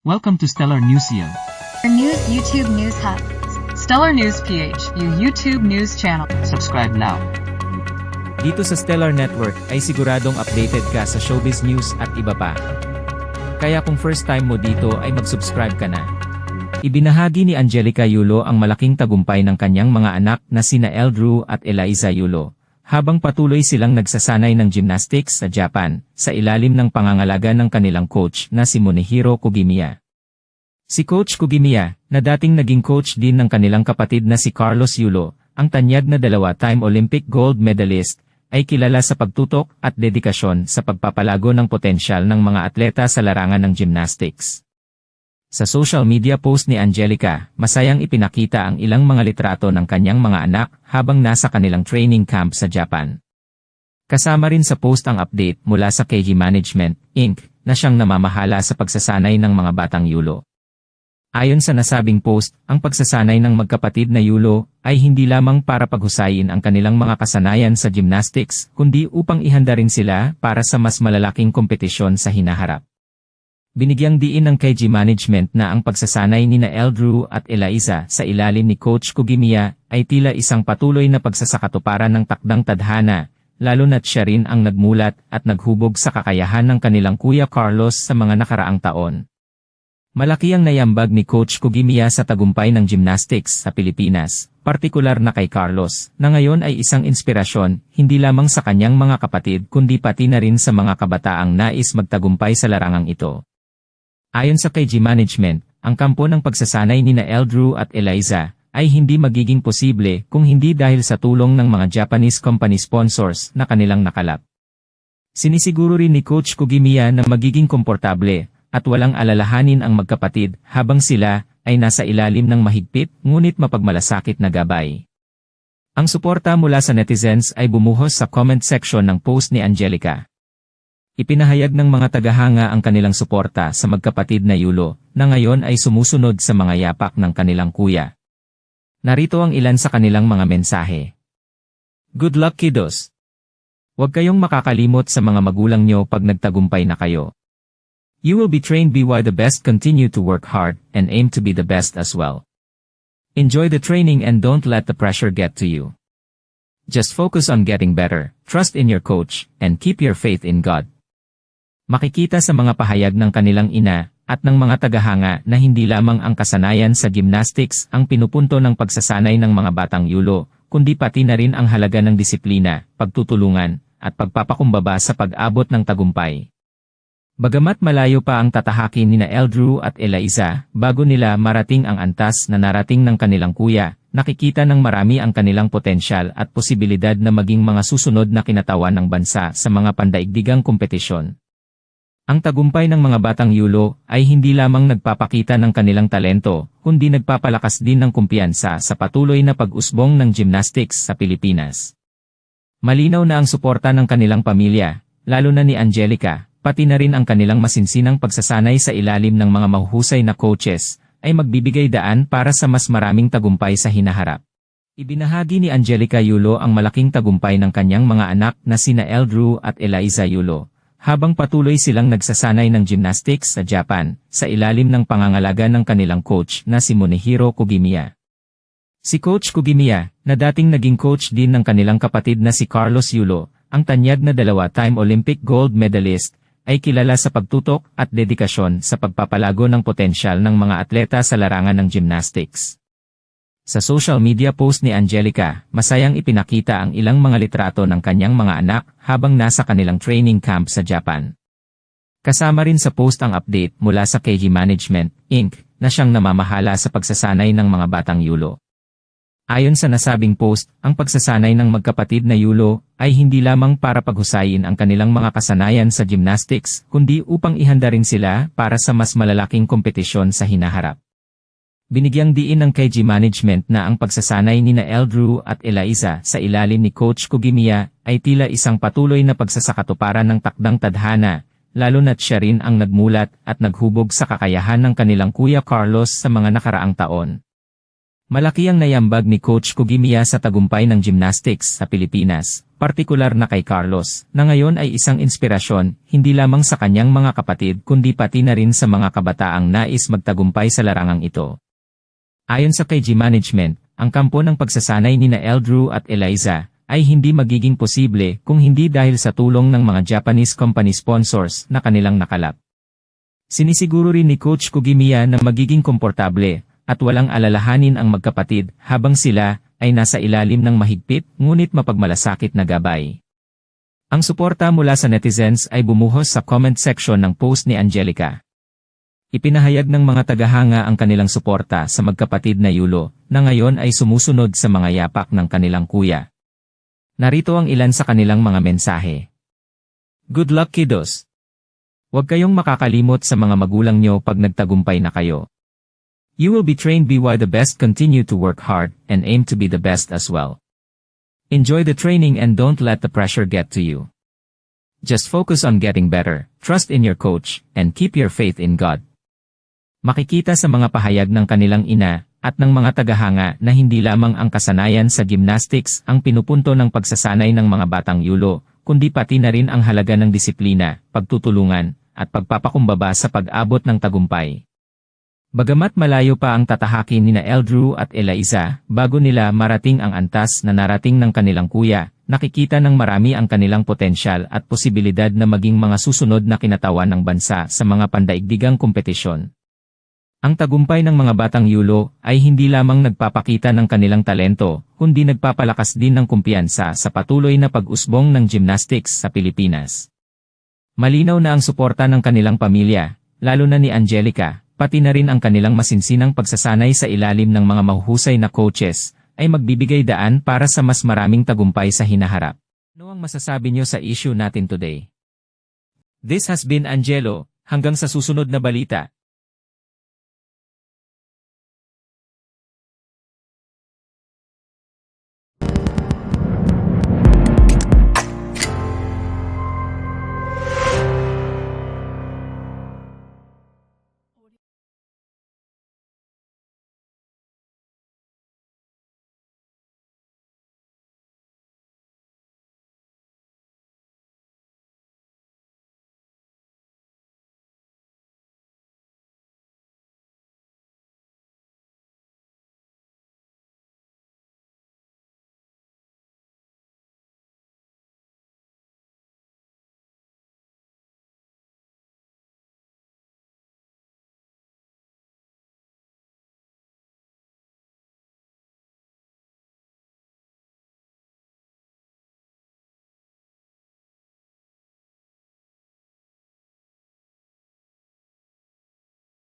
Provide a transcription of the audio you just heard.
Welcome to Stellar Newsio. Your news YouTube News Hub. Stellar News PH, your YouTube news channel. Subscribe now. Dito sa Stellar Network ay siguradong updated ka sa showbiz news at iba pa. Kaya kung first time mo dito ay mag-subscribe ka na. Ibinahagi ni Angelica Yulo ang malaking tagumpay ng kanyang mga anak na sina Eldrew at Eliza Yulo, habang patuloy silang nagsasanay ng gymnastics sa Japan, sa ilalim ng pangangalaga ng kanilang coach na si Munehiro Kugimiya. Si Coach Kugimiya, na dating naging coach din ng kanilang kapatid na si Carlos Yulo, ang tanyag na 2-time Olympic gold medalist, ay kilala sa pagtutok at dedikasyon sa pagpapalago ng potensyal ng mga atleta sa larangan ng gymnastics. Sa social media post ni Angelica, masayang ipinakita ang ilang mga litrato ng kanyang mga anak habang nasa kanilang training camp sa Japan. Kasama rin sa post ang update mula sa KG Management, Inc., na siyang namamahala sa pagsasanay ng mga batang Yulo. Ayon sa nasabing post, ang pagsasanay ng magkapatid na Yulo ay hindi lamang para paghusayin ang kanilang mga kasanayan sa gymnastics, kundi upang ihanda rin sila para sa mas malalaking kompetisyon sa hinaharap. Binigyang diin ng KG Management na ang pagsasanay nina Eldrew at Eliza sa ilalim ni Coach Kugimiya ay tila isang patuloy na pagsasakatuparan ng takdang tadhana, lalo na't siya rin ang nagmulat at naghubog sa kakayahan ng kanilang kuya Carlos sa mga nakaraang taon. Malaki ang nayambag ni Coach Kugimiya sa tagumpay ng gymnastics sa Pilipinas, partikular na kay Carlos, na ngayon ay isang inspirasyon, hindi lamang sa kanyang mga kapatid kundi pati na rin sa mga kabataang nais magtagumpay sa larangang ito. Ayon sa KG Management, ang kampo ng pagsasanay nina Eldrew at Eliza ay hindi magiging posible kung hindi dahil sa tulong ng mga Japanese company sponsors na kanilang nakalap. Sinisiguro rin ni Coach Kugimiya na magiging komportable at walang alalahanin ang magkapatid habang sila ay nasa ilalim ng mahigpit ngunit mapagmalasakit na gabay. Ang suporta mula sa netizens ay bumuhos sa comment section ng post ni Angelica. Ipinahayag ng mga tagahanga ang kanilang suporta sa magkapatid na Yulo, na ngayon ay sumusunod sa mga yapak ng kanilang kuya. Narito ang ilan sa kanilang mga mensahe. Good luck kiddos! Huwag kayong makakalimot sa mga magulang nyo pag nagtagumpay na kayo. You will be trained be the best, continue to work hard, and aim to be the best as well. Enjoy the training and don't let the pressure get to you. Just focus on getting better, trust in your coach, and keep your faith in God. Makikita sa mga pahayag ng kanilang ina at ng mga tagahanga na hindi lamang ang kasanayan sa gymnastics ang pinupunto ng pagsasanay ng mga batang Yulo, kundi pati na rin ang halaga ng disiplina, pagtutulungan, at pagpapakumbaba sa pag-abot ng tagumpay. Bagamat malayo pa ang tatahakin nina Eldrew at Eliza, bago nila marating ang antas na narating ng kanilang kuya, nakikita ng marami ang kanilang potensyal at posibilidad na maging mga susunod na kinatawan ng bansa sa mga pandaigdigang kompetisyon. Ang tagumpay ng mga batang Yulo ay hindi lamang nagpapakita ng kanilang talento, kundi nagpapalakas din ng kumpiyansa sa patuloy na pag-usbong ng gymnastics sa Pilipinas. Malinaw na ang suporta ng kanilang pamilya, lalo na ni Angelica, pati na rin ang kanilang masinsinang pagsasanay sa ilalim ng mga mahuhusay na coaches, ay magbibigay daan para sa mas maraming tagumpay sa hinaharap. Ibinahagi ni Angelica Yulo ang malaking tagumpay ng kanyang mga anak na sina Eldrew at Eliza Yulo, habang patuloy silang nagsasanay ng gymnastics sa Japan, sa ilalim ng pangangalaga ng kanilang coach na si Munehiro Kugimiya. Si Coach Kugimiya, na dating naging coach din ng kanilang kapatid na si Carlos Yulo, ang tanyag na 2-time Olympic gold medalist, ay kilala sa pagtutok at dedikasyon sa pagpapalago ng potensyal ng mga atleta sa larangan ng gymnastics. Sa social media post ni Angelica, masayang ipinakita ang ilang mga litrato ng kanyang mga anak habang nasa kanilang training camp sa Japan. Kasama rin sa post ang update mula sa KG Management, Inc., na siyang namamahala sa pagsasanay ng mga batang Yulo. Ayon sa nasabing post, ang pagsasanay ng magkapatid na Yulo ay hindi lamang para paghusayin ang kanilang mga kasanayan sa gymnastics, kundi upang ihanda rin sila para sa mas malalaking kompetisyon sa hinaharap. Binigyang diin ng KG Management na ang pagsasanay nina Eldrew at Eliza sa ilalim ni Coach Kugimiya ay tila isang patuloy na pagsasakatuparan ng takdang tadhana, lalo na't siya rin ang nagmulat at naghubog sa kakayahan ng kanilang kuya Carlos sa mga nakaraang taon. Malaki ang nayambag ni Coach Kugimiya sa tagumpay ng gymnastics sa Pilipinas, partikular na kay Carlos, na ngayon ay isang inspirasyon, hindi lamang sa kanyang mga kapatid kundi pati na rin sa mga kabataang nais magtagumpay sa larangang ito. Ayon sa KG Management, ang kampo ng pagsasanay nina Eldrew at Eliza ay hindi magiging posible kung hindi dahil sa tulong ng mga Japanese company sponsors na kanilang nakalap. Sinisiguro rin ni Coach Kugimiya na magiging komportable at walang alalahanin ang magkapatid habang sila ay nasa ilalim ng mahigpit ngunit mapagmalasakit na gabay. Ang suporta mula sa netizens ay bumuhos sa comment section ng post ni Angelica. Ipinahayag ng mga tagahanga ang kanilang suporta sa magkapatid na Yulo, na ngayon ay sumusunod sa mga yapak ng kanilang kuya. Narito ang ilan sa kanilang mga mensahe. Good luck kiddos! Huwag kayong makakalimot sa mga magulang nyo pag nagtagumpay na kayo. You will be trained be why the best, continue to work hard and aim to be the best as well. Enjoy the training and don't let the pressure get to you. Just focus on getting better, trust in your coach, and keep your faith in God. Makikita sa mga pahayag ng kanilang ina at ng mga tagahanga na hindi lamang ang kasanayan sa gymnastics ang pinupunto ng pagsasanay ng mga batang Yulo, kundi pati na rin ang halaga ng disiplina, pagtutulungan, at pagpapakumbaba sa pag-abot ng tagumpay. Bagamat malayo pa ang tatahakin nina Eldrew at Eliza, bago nila marating ang antas na narating ng kanilang kuya, nakikita ng marami ang kanilang potensyal at posibilidad na maging mga susunod na kinatawan ng bansa sa mga pandaigdigang kompetisyon. Ang tagumpay ng mga batang Yulo ay hindi lamang nagpapakita ng kanilang talento, kundi nagpapalakas din ng kumpiyansa sa patuloy na pag-usbong ng gymnastics sa Pilipinas. Malinaw na ang suporta ng kanilang pamilya, lalo na ni Angelica, pati na rin ang kanilang masinsinang pagsasanay sa ilalim ng mga mahuhusay na coaches, ay magbibigay daan para sa mas maraming tagumpay sa hinaharap. Ano ang masasabi nyo sa issue natin today? This has been Angelo, hanggang sa susunod na balita.